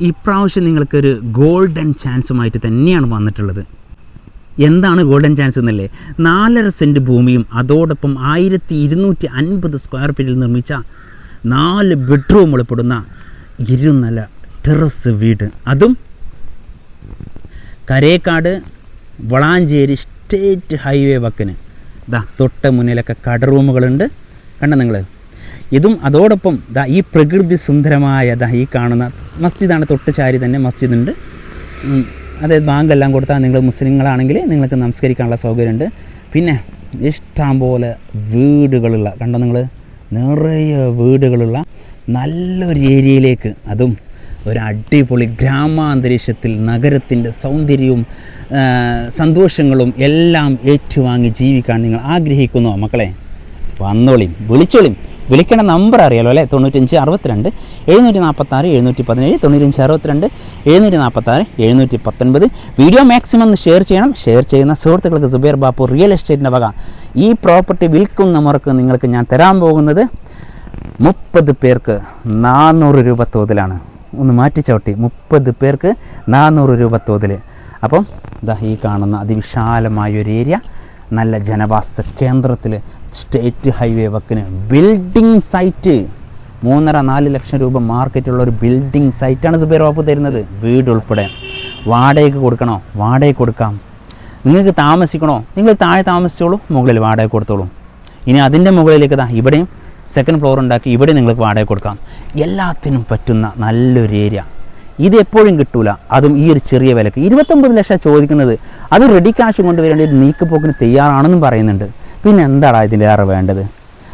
ഇപ്രാവശ്യം നിങ്ങൾക്കൊരു ഗോൾഡൻ ചാൻസുമായിട്ട് തന്നെയാണ് വന്നിട്ടുള്ളത്. എന്താണ് ഗോൾഡൻ ചാൻസ് എന്നല്ലേ? 4.5 സെൻറ്റ് ഭൂമിയും അതോടൊപ്പം 1250 സ്ക്വയർ ഫീറ്റിൽ നിർമ്മിച്ച 4 ബെഡ്റൂം ഉൾപ്പെടുന്ന ഇരുനില ടെറസ് വീട്, അതും കരേക്കാട് വളാഞ്ചേരി സ്റ്റേറ്റ് ഹൈവേ വക്കിന് തൊട്ട് മുന്നിലൊക്കെ കട റൂമുകളുണ്ട്. കണ്ട നിങ്ങൾ. ഇതും അതോടൊപ്പം ഈ പ്രകൃതി സുന്ദരമായ ഈ കാണുന്ന മസ്ജിദാണ്, തൊട്ട് ചാരി തന്നെ മസ്ജിദുണ്ട്. അതായത് ബാങ്കെല്ലാം കൊടുത്താൽ നിങ്ങൾ മുസ്ലിങ്ങളാണെങ്കിൽ നിങ്ങൾക്ക് നമസ്കരിക്കാനുള്ള സൗകര്യമുണ്ട്. പിന്നെ ഇഷ്ടം പോലെ വീടുകളുള്ള, കണ്ടോ നിങ്ങൾ, നിറയെ വീടുകളുള്ള നല്ലൊരു ഏരിയയിലേക്ക്, അതും ഒരു അടിപൊളി ഗ്രാമാന്തരീക്ഷത്തിൽ നഗരത്തിൻ്റെ സൗന്ദര്യവും സന്തോഷങ്ങളും എല്ലാം ഏറ്റുവാങ്ങി ജീവിക്കാൻ നിങ്ങൾ ആഗ്രഹിക്കുന്നു മക്കളെ, വന്നോളിയും വിളിച്ചോളിയും. വിളിക്കേണ്ട നമ്പർ അറിയാലോ അല്ലേ? 95 62 746 717, 95 62 746 719. വീഡിയോ മാക്സിമം ഒന്ന് ഷെയർ ചെയ്യണം. ഷെയർ ചെയ്യുന്ന സുഹൃത്തുക്കൾക്ക് സുബൈർ ബാപ്പു റിയൽ എസ്റ്റേറ്റിൻ്റെ വക ഈ പ്രോപ്പർട്ടി വിൽക്കുന്ന മുറക്ക് നിങ്ങൾക്ക് ഞാൻ തരാൻ പോകുന്നത് 30 പേർക്ക് 400 രൂപ തോതിലാണ്. ഒന്ന് മാറ്റിച്ചവിട്ടി, 30 പേർക്ക് 400 രൂപ തോതിൽ. അപ്പം ഈ കാണുന്ന അതിവിശാലമായൊരു ഏരിയ, നല്ല ജനവാസ കേന്ദ്രത്തിൽ സ്റ്റേറ്റ് ഹൈവേ വക്കിന് ബിൽഡിംഗ് സൈറ്റ്, 3.5-4 ലക്ഷം രൂപ മാർക്കറ്റുള്ള ഒരു ബിൽഡിംഗ് സൈറ്റാണ് സുബൈർ ബാപ്പു തരുന്നത്. വീട് ഉൾപ്പെടെ വാടകയ്ക്ക് കൊടുക്കണോ? വാടകയ്ക്ക് കൊടുക്കാം. നിങ്ങൾക്ക് താമസിക്കണോ? നിങ്ങൾ താഴെ താമസിച്ചോളൂ, മുകളിൽ വാടക കൊടുത്തോളൂ. ഇനി അതിൻ്റെ മുകളിലേക്ക് ഇവിടെയും സെക്കൻഡ് ഫ്ലോർ ഉണ്ടാക്കി ഇവിടെ നിങ്ങൾക്ക് വാടക കൊടുക്കാം. എല്ലാത്തിനും പറ്റുന്ന നല്ലൊരു ഏരിയ. ഇത് എപ്പോഴും കിട്ടൂല, അതും ഈ ഒരു ചെറിയ വിലക്ക്. 29 ലക്ഷം ചോദിക്കുന്നത്. അത് റെഡി ക്യാഷ് കൊണ്ടുവരേണ്ട ഒരു നീക്കുപോക്കിന് തയ്യാറാണെന്നും പറയുന്നുണ്ട്. പിന്നെ എന്താടാ ഇതിലേറെ വേണ്ടത്?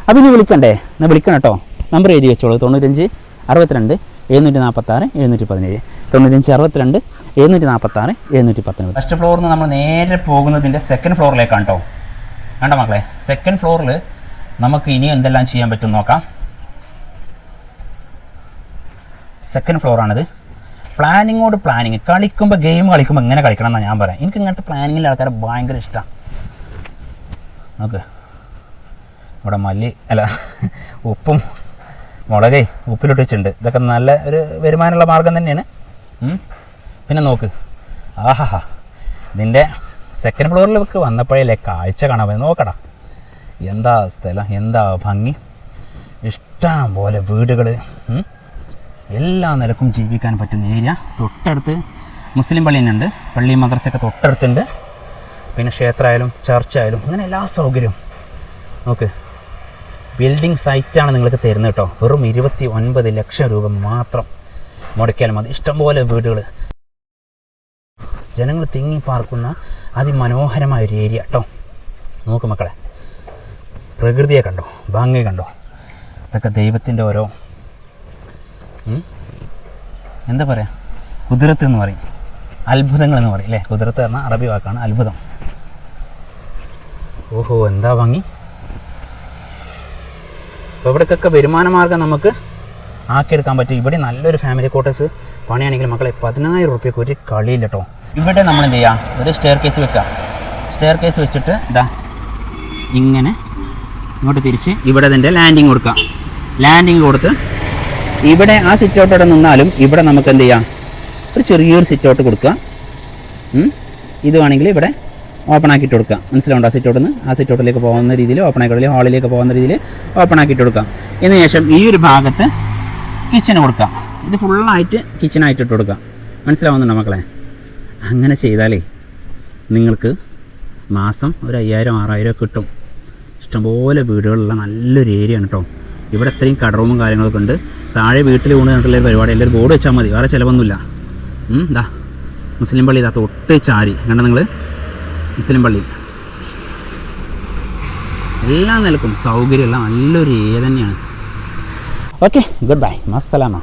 അപ്പം ഇനി വിളിക്കണ്ടേ? എന്നാൽ വിളിക്കണം കേട്ടോ. നമ്പർ എഴുതി വെച്ചോളൂ. 95 62 746 717, 95 62 746 719. ഫസ്റ്റ് ഫ്ലോറിൽ നിന്ന് നമ്മൾ നേരെ പോകുന്നതിൻ്റെ സെക്കൻഡ് ഫ്ലോറിലേക്കാണ് കേട്ടോ. കണ്ട മക്കളെ, സെക്കൻഡ് ഫ്ലോറിൽ നമുക്ക് ഇനി എന്തെല്ലാം ചെയ്യാൻ പറ്റും നോക്കാം. സെക്കൻഡ് ഫ്ലോറാണിത്. പ്ലാനിങ്ങോട് പ്ലാനിങ്. കളിക്കുമ്പോൾ ഗെയിം കളിക്കുമ്പോൾ എങ്ങനെ കളിക്കണം എന്നാണ് ഞാൻ പറയാം. എനിക്ക് ഇങ്ങനത്തെ പ്ലാനിങ്ങിലെ ആൾക്കാരെ ഭയങ്കര ഇഷ്ടമാണ്. നോക്ക്, ഇവിടെ ഉപ്പും മുളകേ ഉപ്പിലിട്ട് വെച്ചിട്ടുണ്ട്. ഇതൊക്കെ നല്ല ഒരു വരുമാനമുള്ള മാർഗം തന്നെയാണ്. പിന്നെ നോക്ക്, ആഹാ, ഇതിൻ്റെ സെക്കൻഡ് ഫ്ലോറിലേക്ക് വന്നപ്പോഴേ കാഴ്ച കാണാൻ പറ്റും. നോക്കടാ, എന്താ സ്ഥലം, എന്താ ഭംഗി. ഇഷ്ടം പോലെ വീടുകൾ, എല്ലാ നിലക്കും ജീവിക്കാൻ പറ്റുന്ന ഏരിയ. തൊട്ടടുത്ത് മുസ്ലിം പള്ളി തന്നെയുണ്ട്. പള്ളി മദ്രസയൊക്കെ തൊട്ടടുത്തുണ്ട്. പിന്നെ ക്ഷേത്രമായാലും ചർച്ചായാലും അങ്ങനെ എല്ലാ സൗകര്യവും. നോക്ക്, ബിൽഡിംഗ് സൈറ്റാണ് നിങ്ങൾക്ക് തരുന്നത് കേട്ടോ. വെറും 29 ലക്ഷം രൂപ മാത്രം മുടക്കിയാൽ മതി. ഇഷ്ടംപോലെ വീടുകൾ, ജനങ്ങൾ തിങ്ങി പാർക്കുന്ന അതിമനോഹരമായൊരു ഏരിയ കേട്ടോ. നോക്ക് മക്കളെ, പ്രകൃതിയെ കണ്ടോ, ഭംഗി കണ്ടോ. ഇതൊക്കെ ദൈവത്തിൻ്റെ ഓരോ എന്താ പറയുക, കുതിരത്ത് എന്ന് പറയും, അത്ഭുതങ്ങൾ എന്ന് പറയും അല്ലേ. കുതിരത്ത് പറഞ്ഞാൽ അറബി വാക്കാണ് അത്ഭുതം. ഓഹോ, എന്താ ഭംഗി. അപ്പോൾ ഇവിടേക്കൊക്കെ വരുമാന മാർഗം നമുക്ക് ആക്കിയെടുക്കാൻ പറ്റും. ഇവിടെ നല്ലൊരു ഫാമിലി ക്വാർട്ടേഴ്സ് പണിയാണെങ്കിൽ മക്കളെ 10,000 റുപ്യക്ക് ഒരു കളിയില്ല കേട്ടോ. ഇവിടെ നമ്മൾ എന്ത് ചെയ്യാം, ഒരു സ്റ്റെയർ കേസ് വെക്കാം. സ്റ്റെയർ കേസ് വെച്ചിട്ട് ഇങ്ങനെ ഇങ്ങോട്ട് തിരിച്ച് ഇവിടെ ഇതിൻ്റെ ലാൻഡിങ് കൊടുക്കാം. ലാൻഡിങ് കൊടുത്ത് ഇവിടെ ആ സിറ്റ് ഔട്ടോടെ നിന്നാലും ഇവിടെ നമുക്ക് എന്ത് ചെയ്യാം, ഒരു ചെറിയൊരു സിറ്റ് ഔട്ട് കൊടുക്കുക. ഇത് വേണമെങ്കിൽ ഇവിടെ ഓപ്പൺ ആക്കിയിട്ട് കൊടുക്കുക. മനസ്സിലാവുണ്ടോ? ആ സിറ്റ് ഔട്ടിൽ നിന്ന് ആ സിറ്റ് ഔട്ടിലേക്ക് പോകുന്ന രീതിയിൽ ഓപ്പൺ ആക്കി, ഹാളിലേക്ക് പോകുന്ന രീതിയിൽ ഓപ്പൺ ആക്കിയിട്ട് കൊടുക്കാം. ഇതിന് ശേഷം ഈ ഒരു ഭാഗത്ത് കിച്ചൺ കൊടുക്കാം. ഇത് ഫുള്ളായിട്ട് കിച്ചണായിട്ട് ഇട്ട് കൊടുക്കാം. മനസ്സിലാവുന്നുണ്ടോ മക്കളെ? അങ്ങനെ ചെയ്താലേ നിങ്ങൾക്ക് മാസം ഒരു 5,000-6,000 കിട്ടും. ഇഷ്ടംപോലെ വീടുകളുള്ള നല്ലൊരു ഏരിയ ആണ് കേട്ടോ. ഇവിടെ ഇത്രയും കടറൂമും കാര്യങ്ങളൊക്കെ ഉണ്ട്. താഴെ വീട്ടിൽ കൊണ്ട് കണ്ടിട്ടുള്ള പരിപാടി, എല്ലാവരും ബോർഡ് വെച്ചാൽ മതി, വേറെ ചിലവൊന്നുമില്ല. മുസ്ലിം പള്ളി തൊട്ട് ചാരി കണ്ട നിങ്ങൾ, മുസ്ലിം പള്ളി എല്ലാ നിലക്കും സൗകര്യമുള്ള നല്ലൊരു ഏരിയ തന്നെയാണ്. Okay, goodbye, മസ്സലാമ.